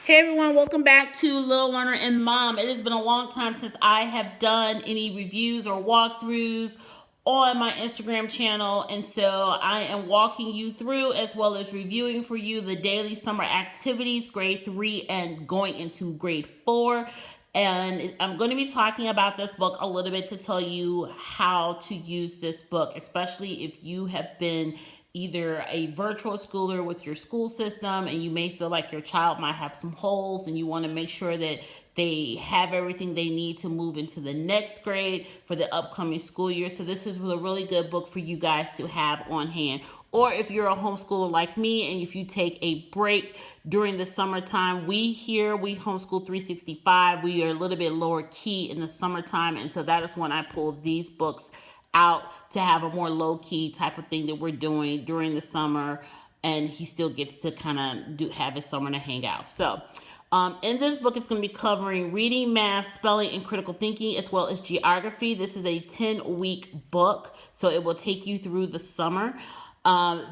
Hey everyone, welcome back to Little Learner and Mom. It has been a long time since I have done any reviews or walkthroughs on my Instagram channel, and so I am walking you through as well as reviewing for you the daily summer activities, grade 3 and going into grade 4. And I'm going to be talking about this book a little bit to tell you how to use this book, especially if you have been either a virtual schooler with your school system and you may feel like your child might have some holes and you want to make sure that they have everything they need to move into the next grade for the upcoming school year. So this is a really good book for you guys to have on hand. Or if you're a homeschooler like me and if you take a break during the summertime, we homeschool 365. We are a little bit lower key in the summertime, and so that is when I pull these books out to have a more low-key type of thing that we're doing during the summer, and he still gets to kind of have his summer to hang out. So in this book, it's going to be covering reading, math, spelling, and critical thinking, as well as geography. This is a 10-week book, so it will take you through the summer.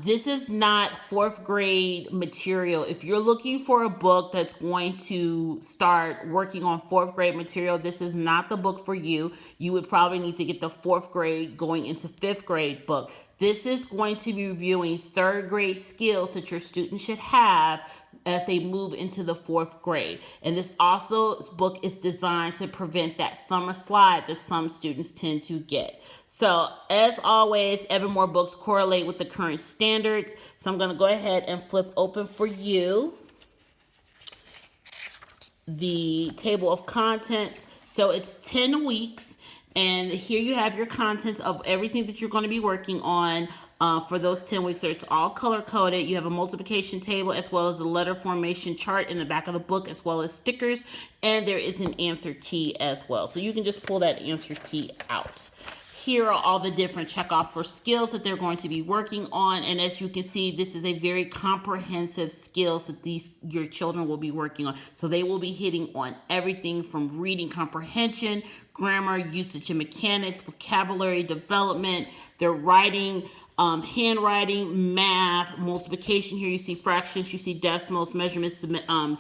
This is not fourth grade material. If you're looking for a book that's going to start working on fourth grade material, this is not the book for you. You would probably need to get the fourth grade going into fifth grade book. This is going to be reviewing third grade skills that your students should have as they move into the fourth grade. And this book is designed to prevent that summer slide that some students tend to get. So as always, Evan-Moor books correlate with the current standards. So I'm going to go ahead and flip open for you the table of contents. So it's 10 weeks. And here you have your contents of everything that you're going to be working on for those 10 weeks. So it's all color-coded. You have a multiplication table as well as a letter formation chart in the back of the book, as well as stickers. And there is an answer key as well. So you can just pull that answer key out. Here are all the different checkoff for skills that they're going to be working on. And as you can see, this is a very comprehensive skills that your children will be working on. So they will be hitting on everything from reading comprehension, grammar, usage and mechanics, vocabulary development, their writing, handwriting, math, multiplication. Here you see fractions, you see decimals, measurements,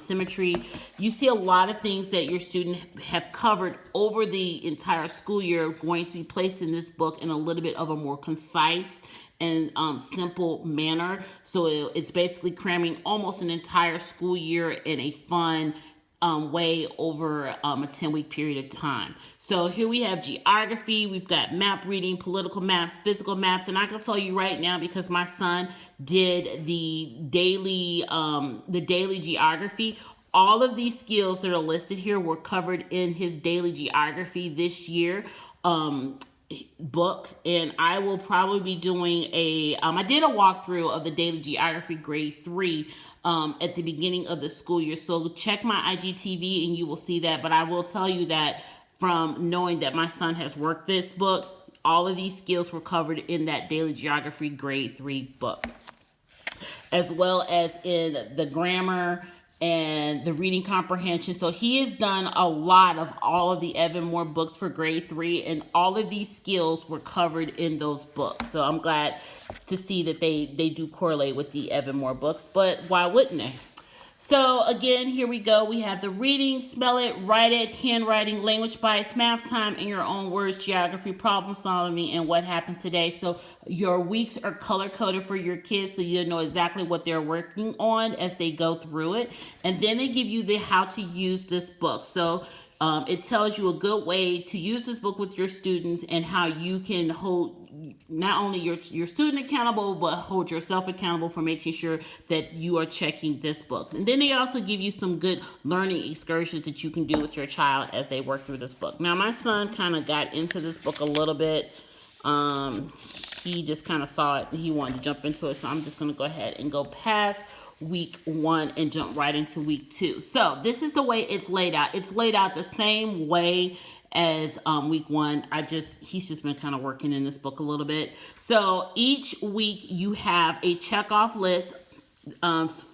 symmetry. You see a lot of things that your student have covered over the entire school year going to be placed in this book in a little bit of a more concise and simple manner. So it's basically cramming almost an entire school year in a fun way over a 10-week period of time. So here we have geography, we've got map reading, political maps, physical maps, and I can tell you right now, because my son did the daily geography, all of these skills that are listed here were covered in his daily geography this year book, and I will probably be doing I did a walkthrough of the daily geography grade 3 at the beginning of the school year, so check my IGTV and you will see that. But I will tell you that from knowing that my son has worked this book, all of these skills were covered in that daily geography grade 3 book, as well as in the grammar and the reading comprehension. So he has done a lot of all of the Evan-Moor books for grade 3, and all of these skills were covered in those books. So I'm glad to see that they do correlate with the Evan-Moor books, but why wouldn't they? So again, here we go. We have the reading, spell it, write it, handwriting, language bites, math time in your own words, geography, problem solving, and what happened today. So your weeks are color-coded for your kids, so you know exactly what they're working on as they go through it. And then they give you the how to use this book. So it tells you a good way to use this book with your students and how you can hold not only your student accountable, but hold yourself accountable for making sure that you are checking this book. And then they also give you some good learning excursions that you can do with your child as they work through this book. Now, my son kind of got into this book a little bit. He just kind of saw it and he wanted to jump into it. So I'm just going to go ahead and go past week 1 and jump right into week 2. So this is the way it's laid out. It's laid out the same way as week 1. He's just been kind of working in this book a little bit. So each week you have a checkoff list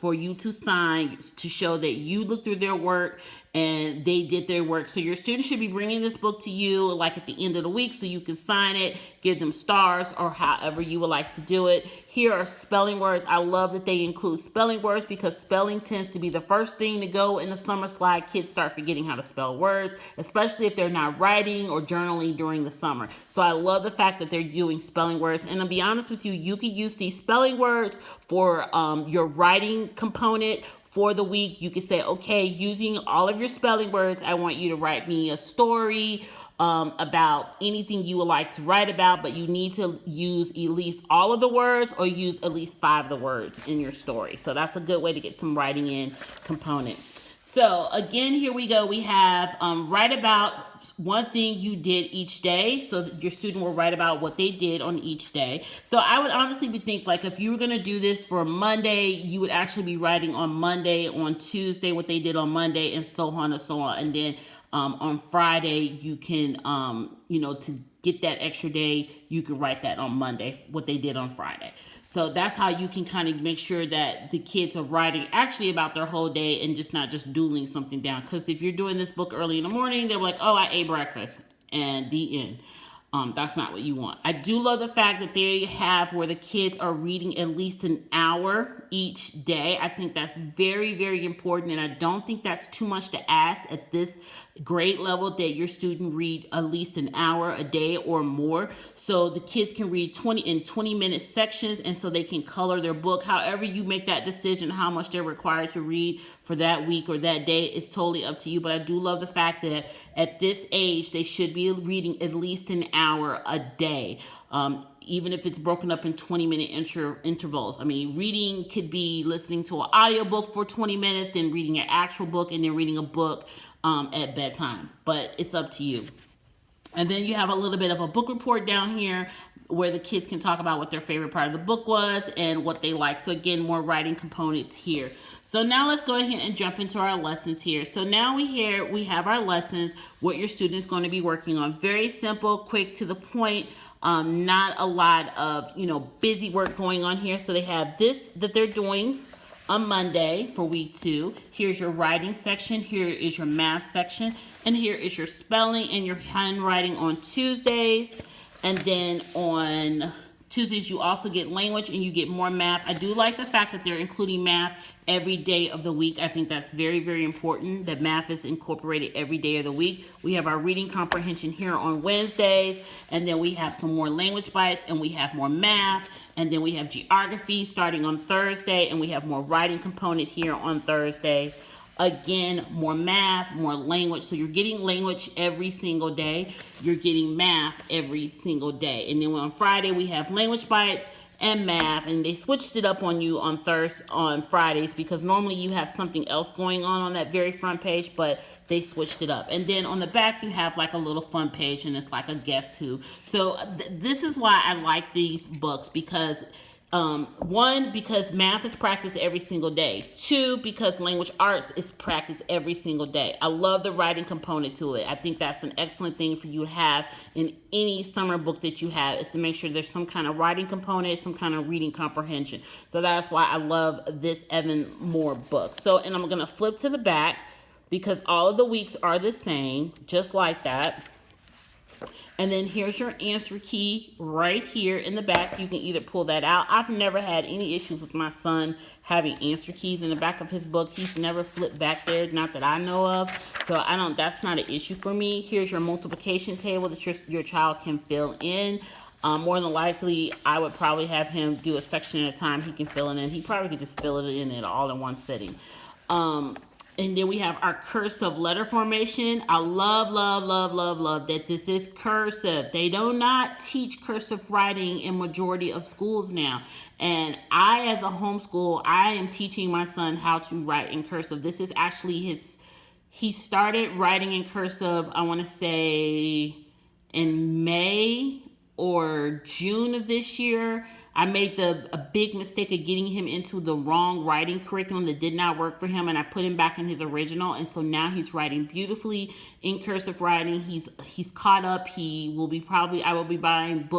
for you to sign to show that you look through their work and they did their work. So your students should be bringing this book to you like at the end of the week so you can sign it, give them stars, or however you would like to do it. Here are spelling words. I love that they include spelling words because spelling tends to be the first thing to go in the summer slide. Kids start forgetting how to spell words, especially if they're not writing or journaling during the summer. So I love the fact that they're doing spelling words. And to be honest with you, you can use these spelling words for your writing component. For the week, you can say, okay, using all of your spelling words, I want you to write me a story about anything you would like to write about, but you need to use at least all of the words or use at least 5 of the words in your story. So that's a good way to get some writing in component. So again, here we go. We have write about one thing you did each day. So your student will write about what they did on each day. So I would honestly think like if you were going to do this for Monday, you would actually be writing on Monday, on Tuesday, what they did on Monday, and so on and so on. And then on Friday, you can, to get that extra day, you can write that on Monday, what they did on Friday. So that's how you can kind of make sure that the kids are writing actually about their whole day and just not just doodling something down. Because if you're doing this book early in the morning, they're like, oh, I ate breakfast, and the end. That's not what you want. I do love the fact that they have where the kids are reading at least an hour each day. I think that's very, very important, and I don't think that's too much to ask at this grade level that your student read at least an hour a day or more. So the kids can read 20-minute sections, and so they can color their book. However you make that decision, how much they're required to read for that week or that day, is totally up to you. But I do love the fact that at this age, they should be reading at least an hour a day. Even if it's broken up in 20-minute intervals. I mean, reading could be listening to an audiobook for 20 minutes, then reading an actual book, and then reading a book at bedtime. But it's up to you. And then you have a little bit of a book report down here where the kids can talk about what their favorite part of the book was and what they like. So again, more writing components here. So now let's go ahead and jump into our lessons here. So now we have our lessons, what your student's going to be working on. Very simple, quick, to the point. Not a lot of, busy work going on here. So they have this that they're doing on Monday for week 2. Here's your writing section. Here is your math section. And here is your spelling and your handwriting on Tuesdays. And then on Tuesdays, you also get language and you get more math. I do like the fact that they're including math every day of the week. I think that's very, very important that math is incorporated every day of the week. We have our reading comprehension here on Wednesdays, and then we have some more language bites, and we have more math, and then we have geography starting on Thursday, and we have more writing component here on Thursday. Again, more math, more language. So you're getting language every single day. You're getting math every single day. And then on Friday, we have language bites and math, and they switched it up on you on Fridays because normally you have something else going on that very front page, but they switched it up. And then on the back, you have like a little fun page, and it's like a guess who. So this is why I like these books, because 1, because math is practiced every single day. 2, because language arts is practiced every single day. I love the writing component to it. I think that's an excellent thing for you to have in any summer book that you have, is to make sure there's some kind of writing component, some kind of reading comprehension. So that's why I love this Evan-Moor book. So, and I'm going to flip to the back because all of the weeks are the same, just like that. And then here's your answer key right here in the back. You can either pull that out. I've never had any issues with my son having answer keys in the back of his book. He's never flipped back there, not that I know of. So that's not an issue for me. Here's your multiplication table that your child can fill in. More than likely, I would probably have him do a section at a time. He can fill it in. He probably could just fill it in it all in one sitting. And then we have our cursive letter formation. I love, love, love, love, love that this is cursive. They do not teach cursive writing in majority of schools now. And I, as a homeschool, I am teaching my son how to write in cursive. This is actually he started writing in cursive, I want to say, in May or June of this year. I made a big mistake of getting him into the wrong writing curriculum that did not work for him, and I put him back in his original, and so now he's writing beautifully in cursive writing. He's caught up. I will be buying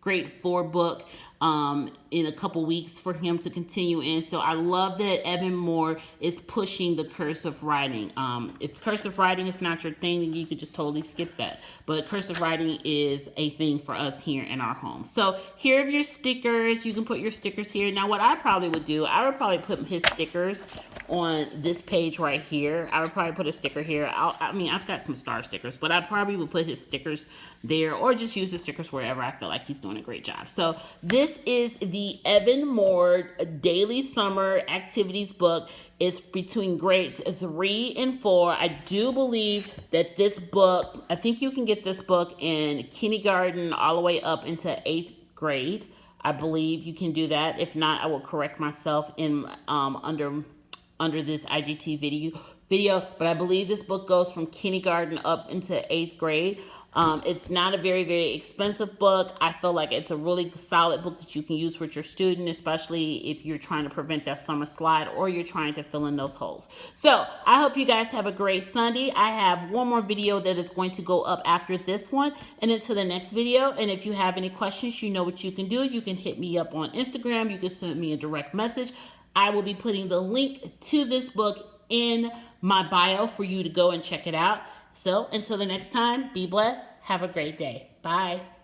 grade 4 book in a couple weeks for him to continue in. So I love that Evan-Moor is pushing the cursive writing. If cursive writing is not your thing, then you could just totally skip that. But cursive writing is a thing for us here in our home. So here are your stickers. You can put your stickers here. Now what I probably would do, I would probably put his stickers on this page right here. I would probably put a sticker here. I mean, I've got some star stickers, but I probably would put his stickers there, or just use the stickers wherever I feel like he's doing a great job. So this is the Evan-Moor Daily Summer Activities book. It's between grades 3 and 4. I do believe that this book, I think you can get this book in kindergarten all the way up into 8th grade. I believe you can do that. If not, I will correct myself in under this IGT video, but I believe this book goes from kindergarten up into 8th grade. It's not a very, very expensive book. I feel like it's a really solid book that you can use with your student, especially if you're trying to prevent that summer slide or you're trying to fill in those holes. So I hope you guys have a great Sunday. I have one more video that is going to go up after this one and into the next video. And if you have any questions, you know what you can do. You can hit me up on Instagram. You can send me a direct message. I will be putting the link to this book in my bio for you to go and check it out. So until the next time, be blessed. Have a great day. Bye.